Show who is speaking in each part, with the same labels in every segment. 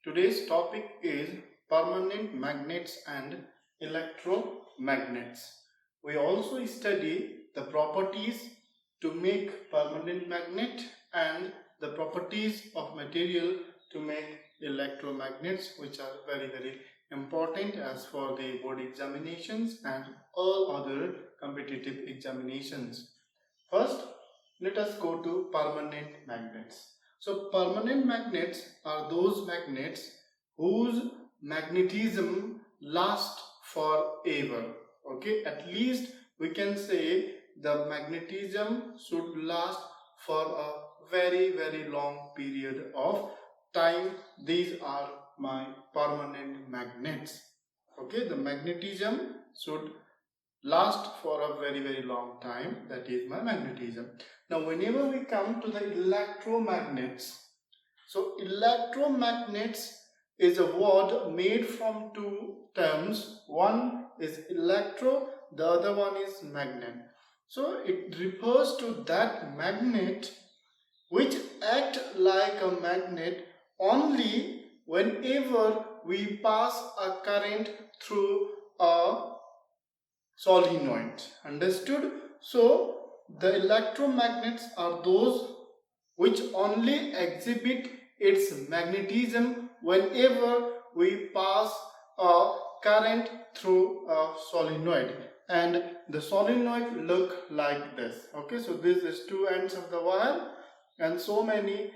Speaker 1: Today's topic is permanent magnets and electromagnets. We also study the properties to make permanent magnet and the properties of material to make electromagnets, which are very important as for the board examinations and all other competitive examinations. First, let us go to permanent magnets. So permanent magnets are those magnets whose magnetism lasts forever. Okay, at least we can say the magnetism should last for a very long period of time. These are my permanent magnets. Okay, the magnetism should last for a very long time. That is my magnetism. Now whenever we come to the electromagnets, so electromagnets is a word made from two terms. One is electro, the other one is magnet. So it refers to that magnet which act like a magnet only whenever we pass a current through a solenoid. Understood? So the electromagnets are those which only exhibit its magnetism whenever we pass a current through a solenoid, and the solenoid look like this. Okay, so this is two ends of the wire and so many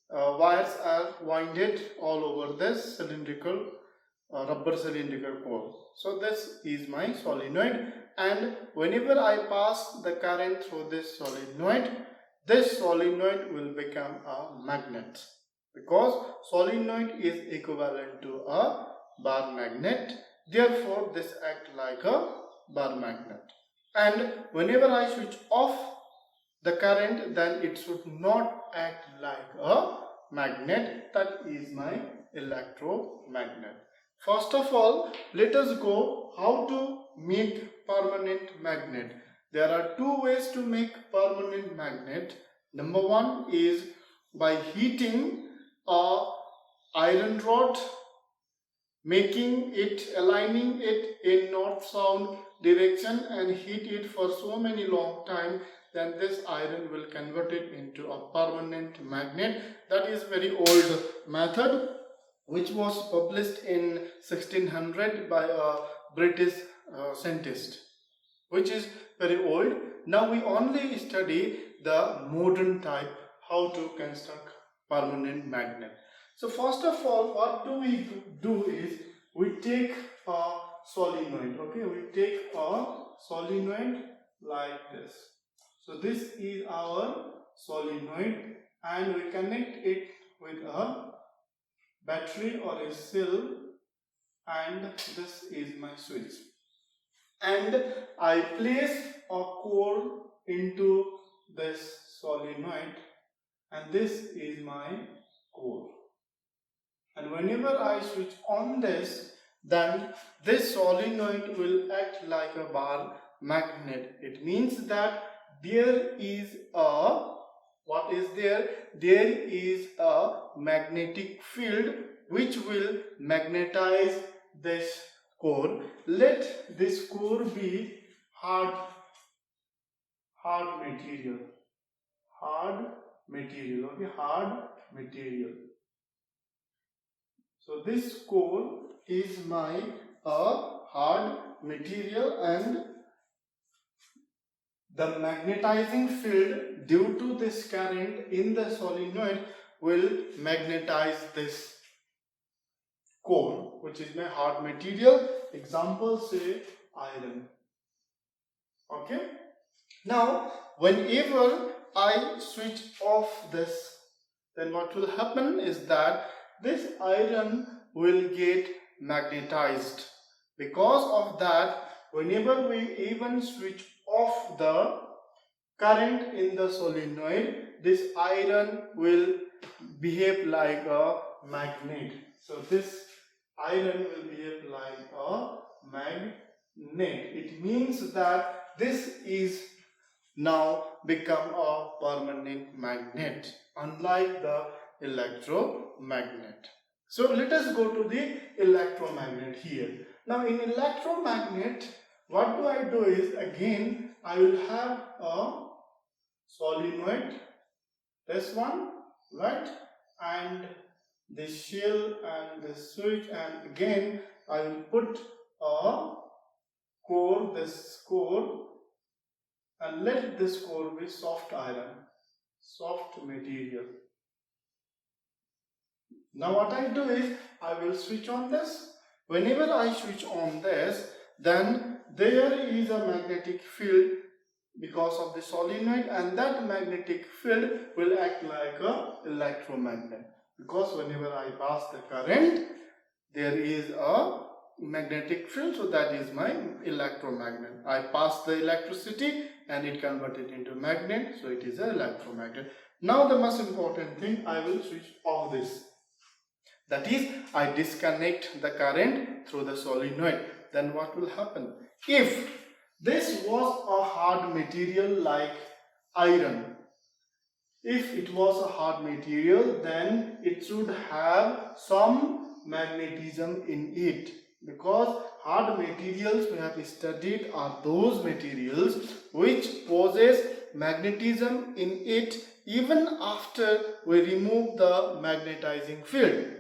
Speaker 1: wires are winded all over this cylindrical rubber cylindrical core. So this is my solenoid, and whenever I pass the current through this solenoid will become a magnet, because solenoid is equivalent to a bar magnet. Therefore this act like a bar magnet, and whenever I switch off the current, then it should not act like a magnet. That is my electromagnet. First of all, let us go how to make permanent magnet. There are two ways to make permanent magnet. Number one is by heating a iron rod, aligning it in north-south direction and heat it for so many long time. Then this iron will convert it into a permanent magnet. That is very old method, which was published in 1600 by a British scientist, which is very old. Now we only study the modern type, how to construct permanent magnet. So first of all, what do we do is we take a solenoid. Okay, we take a solenoid like this. So this is our solenoid, and we connect it with a battery or a cell, and this is my switch, and I place a core into this solenoid, and this is my core, and whenever I switch on this, then this solenoid will act like a bar magnet. It means that there is a, what is there? There is a magnetic field which will magnetize this core. Let this core be hard material. Okay, hard material. So this core is my hard material, and the magnetizing field due to this current in the solenoid will magnetize this core, which is my hard material. Example, say iron. Okay. Now whenever I switch off this, then what will happen is that this iron will get magnetized. Because of that, whenever we even switch off the current in the solenoid, this iron will behave like a magnet. So this iron will behave like a magnet. It means that this is now become a permanent magnet, unlike the electromagnet. So let us go to the electromagnet here. Now in electromagnet, what do I do is, again I will have a solenoid, this one, right, and the shell and the switch, and again I will put a core, this core, and let this core be soft iron, soft material. Now what I do is, I will switch on this. Whenever I switch on this, then there is a magnetic field because of the solenoid, and that magnetic field will act like a electromagnet, because whenever I pass the current, there is a magnetic field, so that is my electromagnet. I pass the electricity and it converted into magnet, so it is an electromagnet. Now the most important thing, I will switch off this. That is, I disconnect the current through the solenoid. Then what will happen? If this was a hard material like iron, if it was a hard material, then it should have some magnetism in it, because hard materials we have studied are those materials which possess magnetism in it even after we remove the magnetizing field.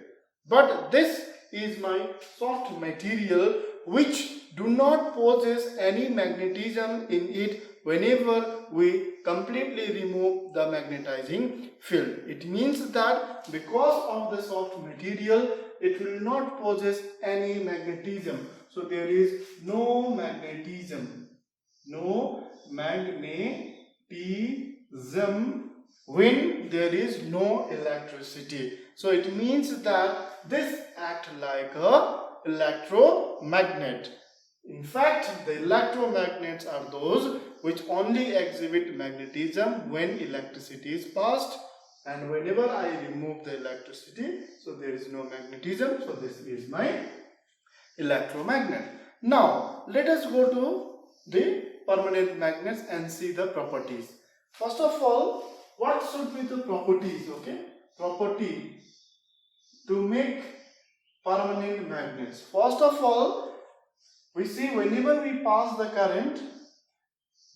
Speaker 1: But this is my soft material which do not possess any magnetism in it whenever we completely remove the magnetizing field. It means that because of the soft material, it will not possess any magnetism. So there is no magnetism. No magnetism when there is no electricity. So it means that this acts like a electromagnet. In fact, the electromagnets are those which only exhibit magnetism when electricity is passed, and whenever I remove the electricity, so there is no magnetism. So this is my electromagnet. Now let us go to the permanent magnets and see the properties. First of all, what should be the properties? Okay, property to make permanent magnets. First of all, we see whenever we pass the current,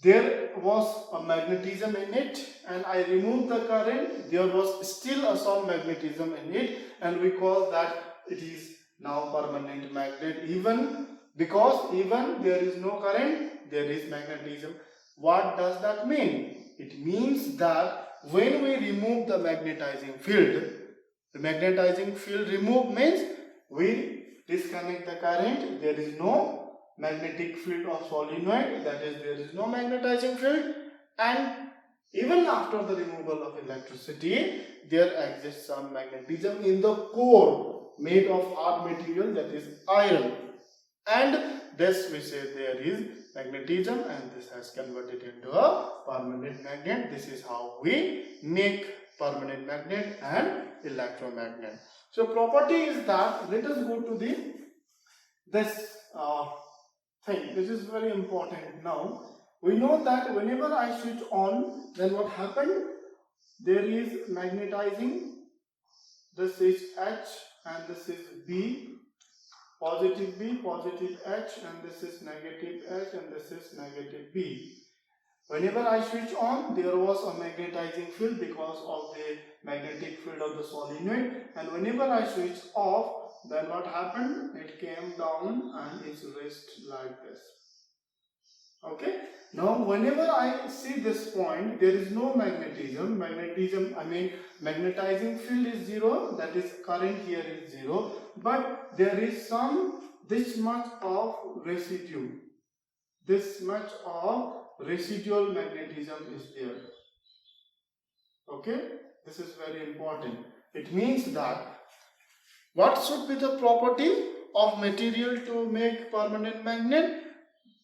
Speaker 1: there was a magnetism in it, and I removed the current, there was still some magnetism in it, and we call that it is now permanent magnet, even because even there is no current, there is magnetism. What does that mean? It means that when we remove the magnetizing field, the magnetizing field removed means we disconnect the current, there is no magnetic field of solenoid, that is, there is no magnetizing field, and even after the removal of electricity, there exists some magnetism in the core made of hard material, that is iron, and this we say there is magnetism, and this has converted into a permanent magnet. This is how we make permanent magnet and electromagnet. So property is that, let us go to this thing. This is very important. Now we know that whenever I switch on, then what happened? There is magnetizing. This is H and this is B, positive B, positive H, and this is negative H and this is negative B. Whenever I switch on, there was a magnetizing field because of the magnetic field of the solenoid, and whenever I switch off, then what happened? It came down and it's raised like this. Okay. Now whenever I see this point, there is no magnetism. Magnetizing field is zero, that is current here is zero, but there is this much of residue. This much of residual magnetism is there. Okay, this is very important. It means that what should be the property of material to make permanent magnet?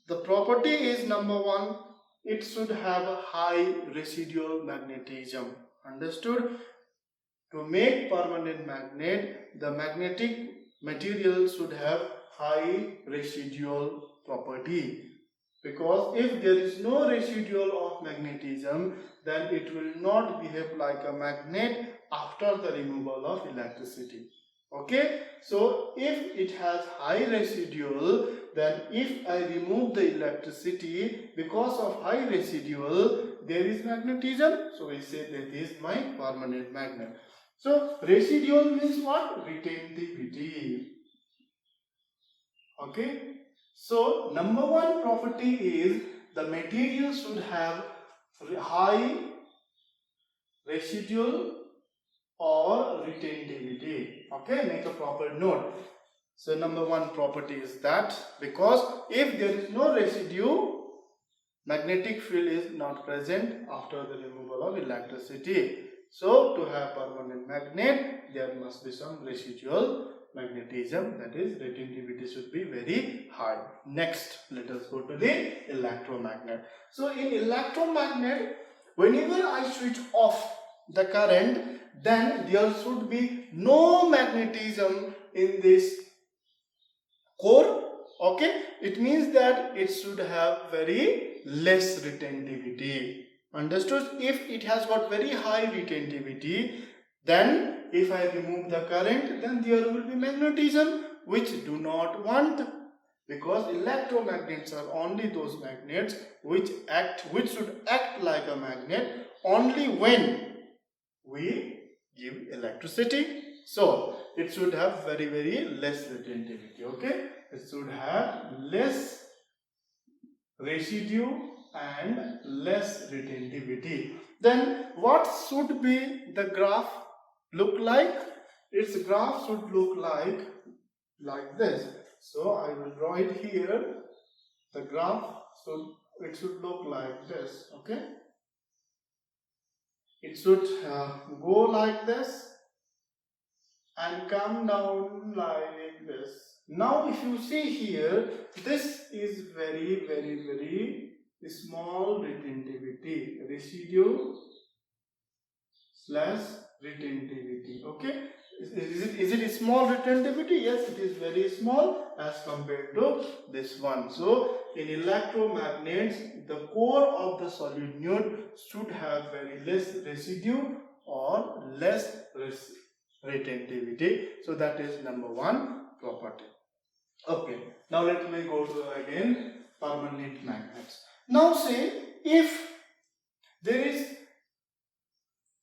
Speaker 1: The property is number one, it should have a high residual magnetism. Understood? To make permanent magnet, the magnetic material should have high residual property. Because if there is no residual of magnetism, then it will not behave like a magnet after the removal of electricity. Okay, so if it has high residual, then if I remove the electricity, because of high residual there is magnetism, so we say that is my permanent magnet. So residual means what? Retentivity. Okay, so number one property is the material should have high residual or retentivity. Okay, make a proper note. So number one property is that, because if there is no residue, magnetic field is not present after the removal of electricity. So to have permanent magnet, there must be some residual magnetism, that is retentivity should be very high. Next, let us go to the electromagnet. So in electromagnet, whenever I switch off the current, then there should be no magnetism in this core. Okay, it means that it should have very less retentivity. Understood? If it has got very high retentivity, then if I remove the current, then there will be magnetism, which do not want, because electromagnets are only those magnets which should act like a magnet only when we give electricity. So it should have very less retentivity. Okay, it should have less residue and less retentivity. Then what should be the graph look like? Its graph should look like this. So I will draw it here. The graph should look like this. Okay, it should go like this and come down like this. Now if you see here, this is very small retentivity, residue slash retentivity. Okay, is it a small retentivity? Yes, it is very small as compared to this one. So in electromagnets, the core of the solenoid should have very less residue or less retentivity. So that is number one property. Okay, now let me go to again permanent magnets. Now say if there is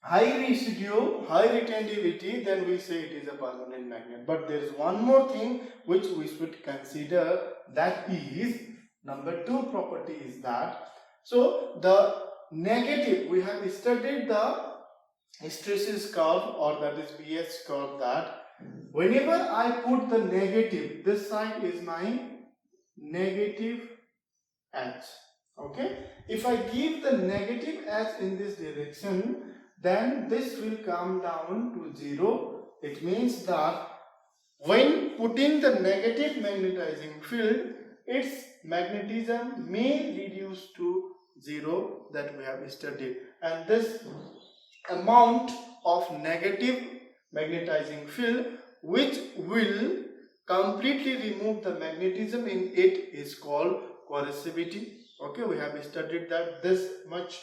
Speaker 1: high residue, high retentivity, then we say it is a permanent magnet. But there is one more thing which we should consider, that is number two property is that, so the negative, we have studied the hysteresis curve, or that is BH curve, that whenever I put the negative, this side is my negative H. Okay, if I give the negative H in this direction, then this will come down to 0. It means that when putting the negative magnetizing field, its magnetism may reduce to 0, that we have studied, and this amount of negative magnetizing field which will completely remove the magnetism in it is called coercivity. Okay, we have studied that this much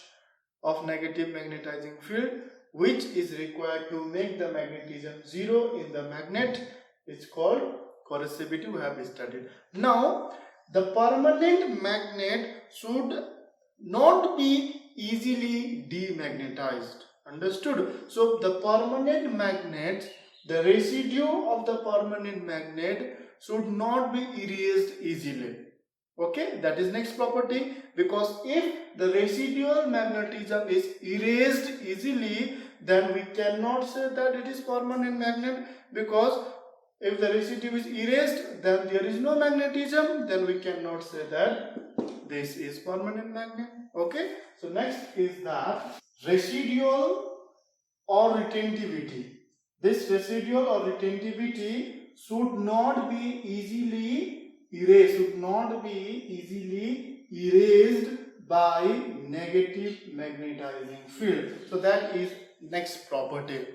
Speaker 1: of negative magnetizing field which is required to make the magnetism 0 in the magnet is called coercivity. We have studied. Now the permanent magnet should not be easily demagnetized. Understood? So the permanent magnet, the residue of the permanent magnet should not be erased easily. Okay, that is next property, because if the residual magnetism is erased easily, then we cannot say that it is permanent magnet, because if the residue is erased, then there is no magnetism, then we cannot say that this is permanent magnet. Okay, so next is that residual or retentivity. This residual or retentivity should not be easily erased by negative magnetizing field. So that is next property,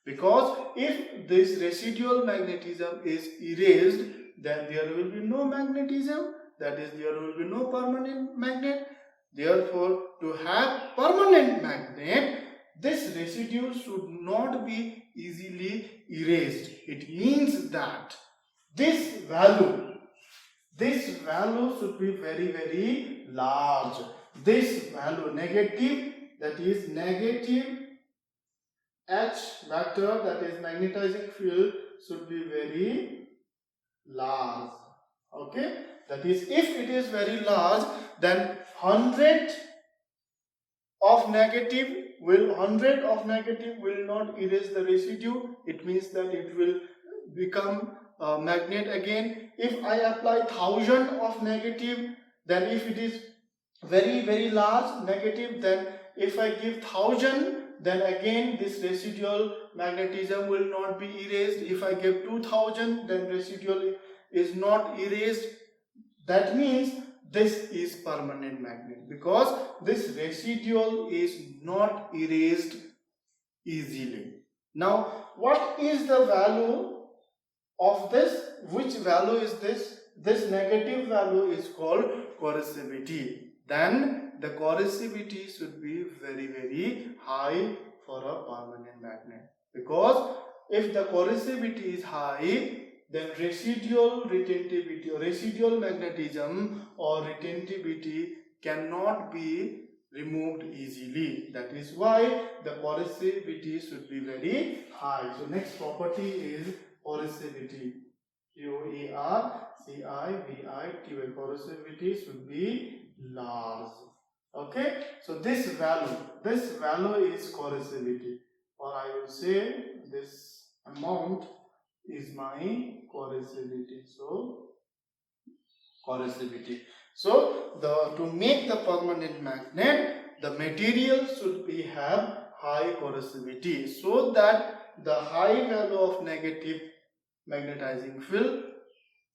Speaker 1: because if this residual magnetism is erased, then there will be no magnetism, that is there will be no permanent magnet. Therefore, to have permanent magnet, this residue should not be easily erased. It means that this value should be very, very large. This value negative, that is negative H vector, that is magnetizing field, should be very large. Okay, that is, if it is very large, then 100 of negative will not erase the residue. It means that it will become a magnet again. If I apply 1000 of negative, then if it is very, very large negative, then if I give 1000, then again this residual magnetism will not be erased. If I give 2000, then residual is not erased. That means this is permanent magnet, because this residual is not erased easily. Now, what is the value of this? Which value is this? This negative value is called corrosivity. Then the corrosivity should be very, very high for a permanent magnet, because if the corrosivity is high, then residual retentivity or residual magnetism or retentivity cannot be removed easily. That is why the corrosivity should be very high. So next property is porosity. Corrosivity, corrosivity should be large. Okay, so this value is corrosivity, or I will say this amount is my corrosivity. So corrosivity. So to make the permanent magnet, the material should have high corrosivity, so that the high value of negative magnetizing field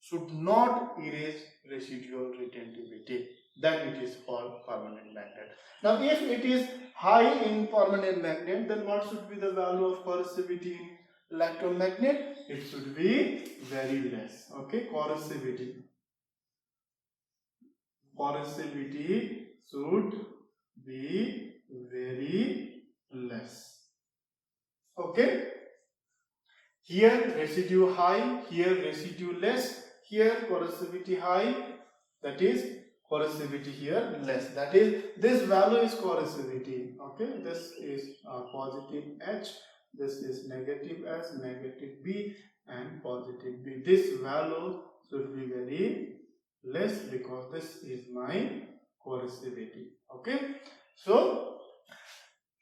Speaker 1: should not erase residual retentivity. Then it is called permanent magnet. Now, if it is high in permanent magnet, then what should be the value of corrosivity in electromagnet? It should be very less. Okay, corrosivity should be very less. Okay, here residue high, here residue less, here corrosivity high, that is corrosivity here less. That is, this value is corrosivity. Okay, this is positive H, this is negative S, negative B, and positive B. This value should be very less, because this is my corrosivity. Okay, so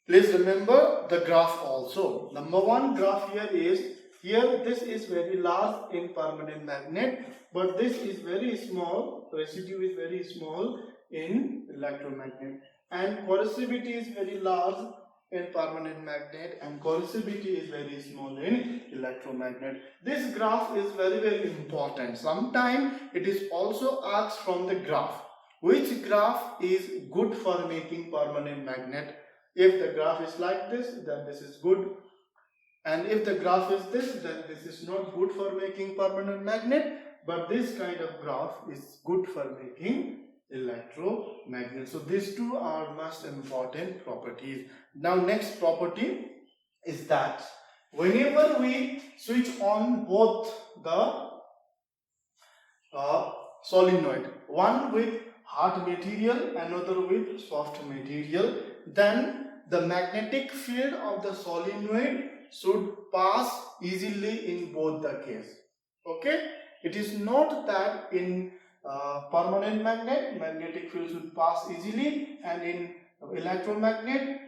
Speaker 1: please remember the graph also. Number one graph here is, here this is very large in permanent magnet, but this is very small, residue is very small in electromagnet, and corrosivity is very large in permanent magnet, and corrosivity is very small in electromagnet. This graph is very, very important. Sometimes it is also asked from the graph, which graph is good for making permanent magnet. If the graph is like this, then this is good, and if the graph is this, then this is not good for making permanent magnet. But this kind of graph is good for making electromagnet. So these two are most important properties. Now next property is that whenever we switch on both the solenoid, one with hard material, another with soft material, then the magnetic field of the solenoid should pass easily in both the case. Okay, it is not that in permanent magnet magnetic field should pass easily, and in electromagnet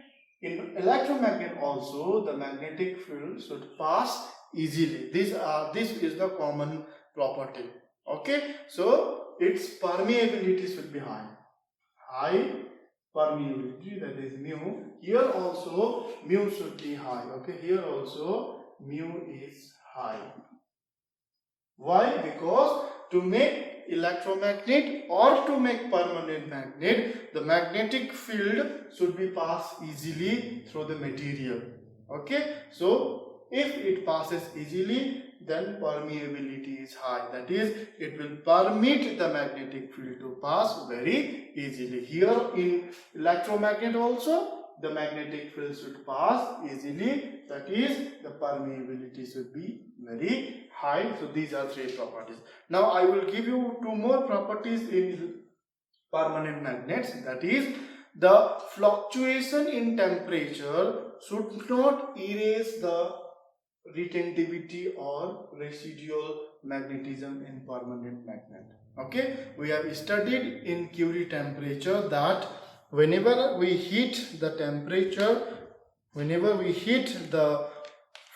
Speaker 1: also the magnetic field should pass easily. This is the common property. Okay, so its permeability should be high permeability, that is mu. Here also mu should be high. Okay, here also mu is high. Why? Because to make electromagnet or to make permanent magnet, the magnetic field should be passed easily through the material. Okay, so if it passes easily, then permeability is high. That is, it will permit the magnetic field to pass very easily. Here in electromagnet also, the magnetic field should pass easily. That is, the permeability should be very high. So these are 3 properties. Now I will give you 2 more properties in permanent magnets. That is, the fluctuation in temperature should not erase the retentivity or residual magnetism in permanent magnet. Okay, we have studied in Curie temperature that whenever we heat the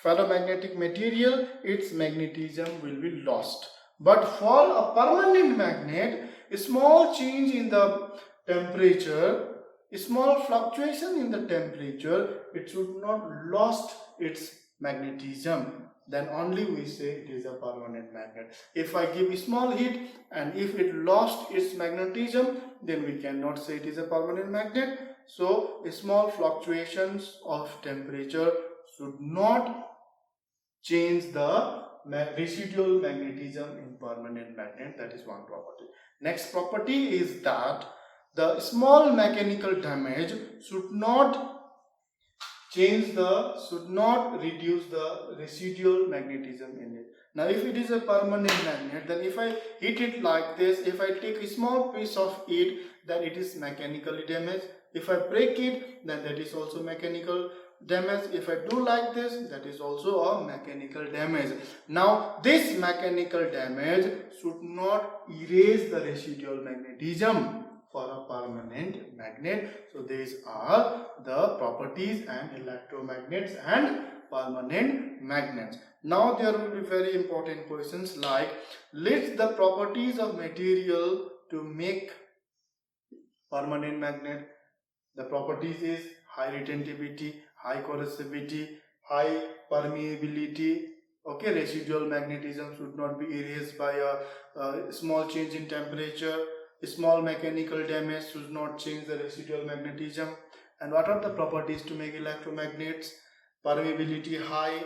Speaker 1: ferromagnetic material, its magnetism will be lost. But for a permanent magnet, a small change in the temperature, a small fluctuation in the temperature, it should not lost its magnetism. Then only we say it is a permanent magnet. If I give a small heat and if it lost its magnetism, then we cannot say it is a permanent magnet. So small fluctuations of temperature should not change the residual magnetism in permanent magnet. That is one property. Next property is that the small mechanical damage should not reduce the residual magnetism in it. Now if it is a permanent magnet, then if I heat it like this, if I take a small piece of it, then it is mechanically damaged. If I break it, then that is also mechanical damage. If I do like this, that is also a mechanical damage. Now this mechanical damage should not erase the residual magnetism for a permanent magnet. So these are the properties and electromagnets and permanent magnets. Now there will be very important questions like, list the properties of material to make permanent magnet. The properties is high retentivity, high corrosivity, high permeability. Okay, residual magnetism should not be erased by a small change in temperature. Small mechanical damage should not change the residual magnetism. And what are the properties to make electromagnets? Permeability high,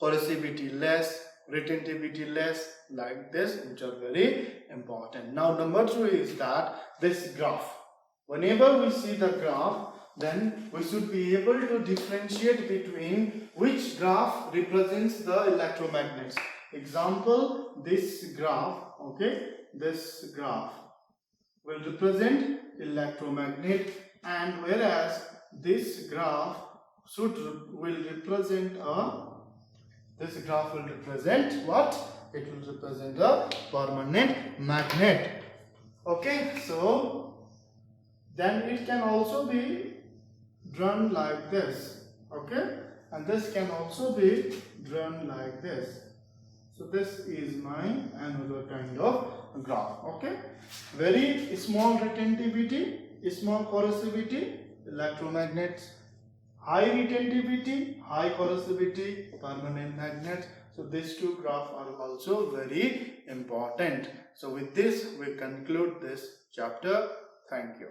Speaker 1: corrosivity less, retentivity less, like this, which are very important. Now number 2 is that this graph. Whenever we see the graph, then we should be able to differentiate between which graph represents the electromagnets. Example, this graph, okay, this graph will represent electromagnet, and whereas this graph will represent what? It will represent a permanent magnet. Okay, so then it can also be drawn like this. Okay, and this can also be drawn like this. So this is my another kind of graph. Okay, very small retentivity, small corrosivity, electromagnets. High retentivity, high corrosivity, permanent magnets. So these 2 graphs are also very important. So with this we conclude this chapter. Thank you.